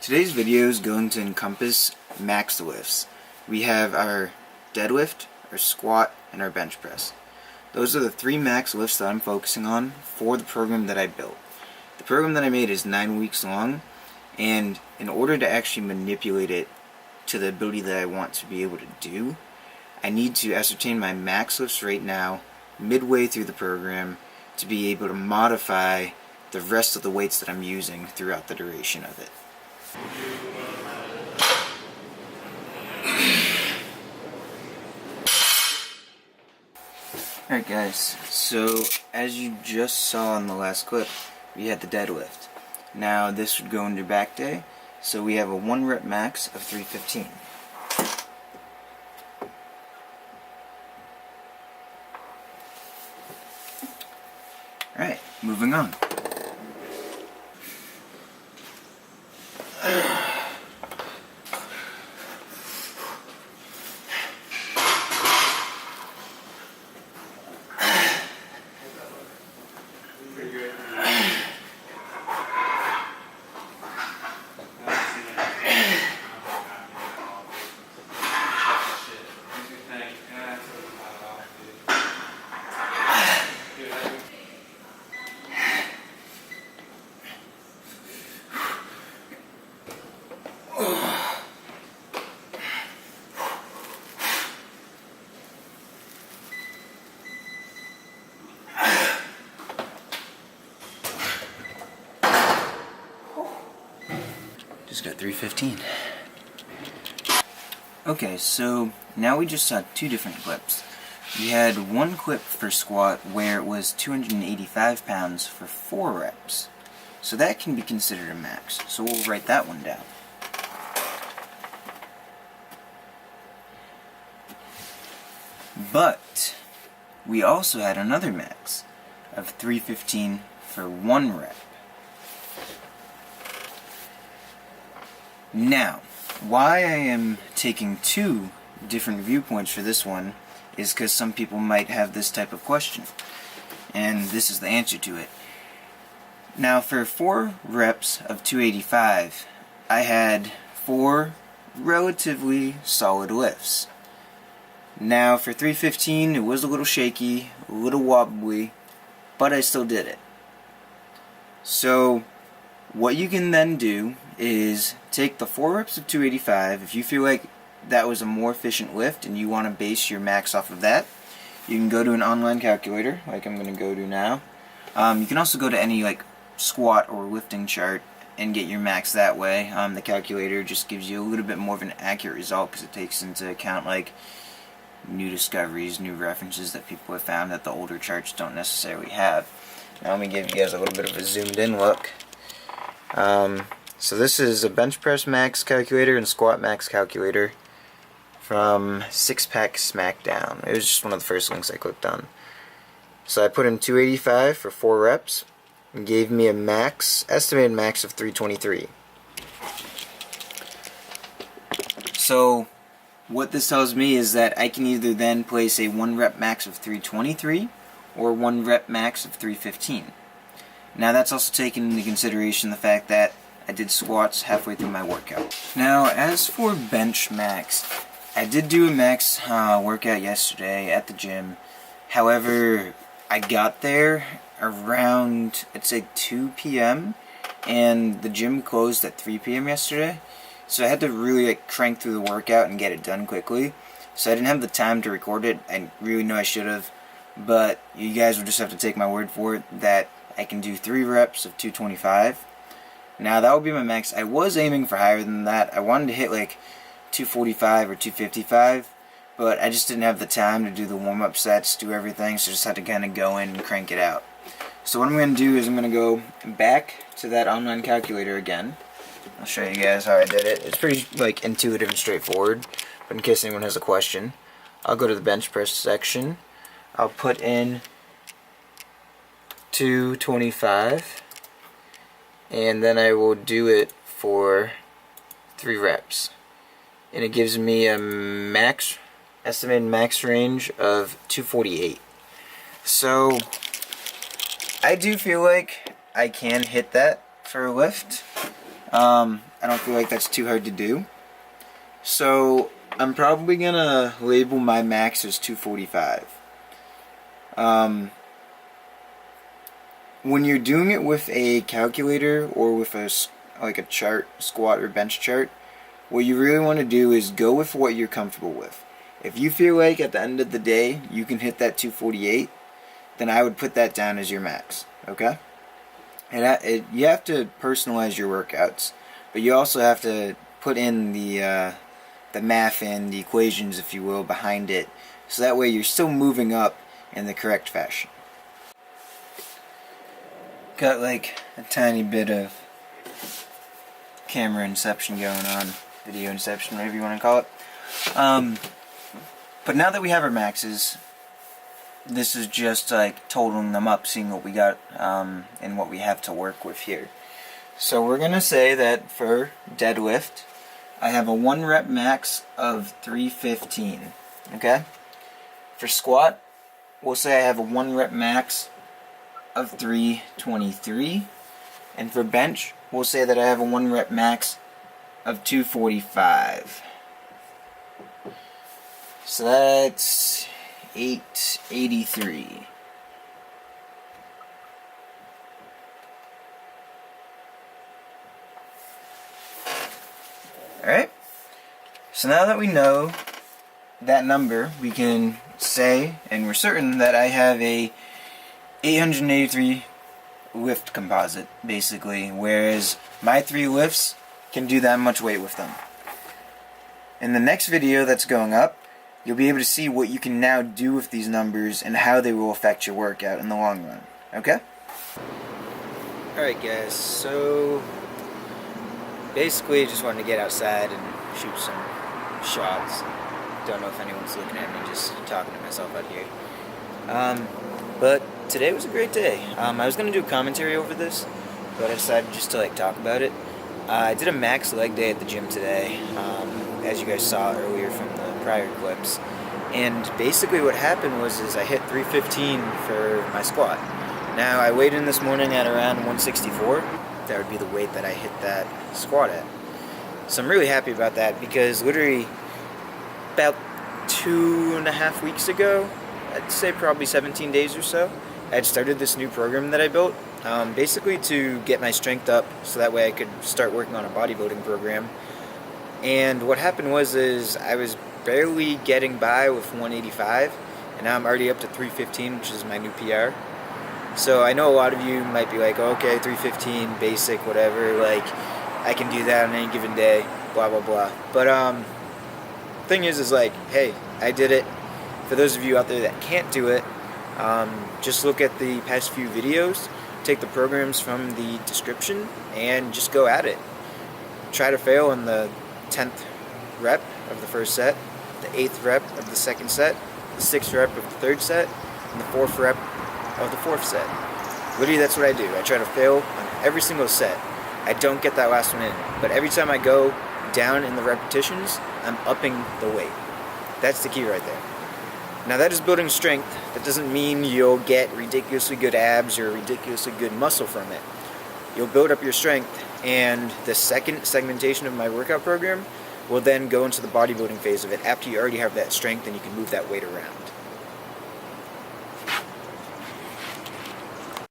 Today's video is going to encompass max lifts. We have our deadlift, our squat, and our bench press. Those are the three max lifts that I'm focusing on for the program that I built. The program that I made is 9 weeks long, and in order to actually manipulate it to the ability that I want to be able to do, I need to ascertain my max lifts right now, midway through the program, to be able to modify the rest of the weights that I'm using throughout the duration of it. Alright guys, so as you just saw in the last clip, we had the deadlift. Now this would go into back day, so we have a 1 rep max of 315. Alright, moving on. Just got 315. Okay, so now we just saw two different clips. We had one clip for squat where it was 285 pounds for 4 reps. So that can be considered a max. So we'll write that one down. But we also had another max of 315 for 1 rep. Now, why I am taking two different viewpoints for this one is because some people might have this type of question, and this is the answer to it. Now, for 4 reps of 285, I had 4 relatively solid lifts. Now, for 315, it was a little shaky, a little wobbly, but I still did it. So, what you can then do is take the 4 reps of 285. If you feel like that was a more efficient lift and you want to base your max off of that, you can go to an online calculator like I'm going to go to now. You can also go to any like squat or lifting chart and get your max that way. The calculator just gives you a little bit more of an accurate result because it takes into account like new discoveries, new references that people have found that the older charts don't necessarily have. Now let me give you guys a little bit of a zoomed in look. So this is a bench press max calculator and squat max calculator from Six Pack Smackdown. It was just one of the first links I clicked on. So I put in 285 for 4 reps and gave me a max, estimated max of 323. So what this tells me is that I can either then place a 1 rep max of 323 or 1 rep max of 315. Now that's also taken into consideration the fact that I did squats halfway through my workout. Now as for bench max, I did do a max workout yesterday at the gym. However, I got there around, I'd say 2 p.m. and the gym closed at 3 p.m. yesterday. So I had to really like crank through the workout and get it done quickly. So I didn't have the time to record it. I really know I should have. But you guys will just have to take my word for it that I can do 3 reps of 225. Now that would be my max. I was aiming for higher than that. I wanted to hit like 245 or 255, but I just didn't have the time to do the warm-up sets, do everything, so just had to kind of go in and crank it out. So what I'm going to do is I'm going to go back to that online calculator again. I'll show you guys how I did it. It's pretty like intuitive and straightforward, but in case anyone has a question, I'll go to the bench press section. I'll put in 225, and then I will do it for 3 reps. And it gives me a max, estimated max range of 248. So I do feel like I can hit that for a lift. I don't feel like that's too hard to do. So I'm probably gonna label my max as 245. When you're doing it with a calculator or with like a chart, squat or bench chart, what you really want to do is go with what you're comfortable with. If you feel like at the end of the day you can hit that 248, then I would put that down as your max. Okay? And you have to personalize your workouts, but you also have to put in the math and the equations, if you will, behind it, so that way you're still moving up in the correct fashion. Got like a tiny bit of camera inception going on, video inception, whatever you want to call it. But now that we have our maxes, this is just like totaling them up, seeing what we got and what we have to work with here. So we're gonna say that for deadlift, I have a 1 rep max of 315. Okay? For squat, we'll say I have a 1 rep max of 323. And for bench, we'll say that I have a 1 rep max of 245. So that's 883. Alright? So now that we know that number, we can say, and we're certain, that I have a 883 lift composite, basically, whereas my 3 lifts can do that much weight with them. In the next video that's going up, you'll be able to see what you can now do with these numbers and how they will affect your workout in the long run. Okay? Alright guys, so basically just wanted to get outside and shoot some shots. Don't know if anyone's looking at me, just talking to myself out here. But today was a great day. I was going to do a commentary over this, but I decided just to talk about it. I did a max leg day at the gym today, as you guys saw earlier from the prior clips. And basically what happened was I hit 315 for my squat. Now I weighed in this morning at around 164. That would be the weight that I hit that squat at. So I'm really happy about that, because literally about 2.5 weeks ago, I'd say probably 17 days or so, I'd started this new program that I built, basically to get my strength up so that way I could start working on a bodybuilding program. And what happened was I was barely getting by with 185, and now I'm already up to 315, which is my new PR. So I know a lot of you might be like, oh, okay, 315, basic, whatever, I can do that on any given day, blah, blah, blah. But thing is hey, I did it. For those of you out there that can't do it, just look at the past few videos, take the programs from the description, and just go at it. Try to fail in the 10th rep of the first set, the 8th rep of the second set, the 6th rep of the third set, and the 4th rep of the 4th set. Literally, that's what I do. I try to fail on every single set. I don't get that last one in, but every time I go down in the repetitions, I'm upping the weight. That's the key right there. Now that is building strength. That doesn't mean you'll get ridiculously good abs or ridiculously good muscle from it. You'll build up your strength, and the second segmentation of my workout program will then go into the bodybuilding phase of it after you already have that strength and you can move that weight around.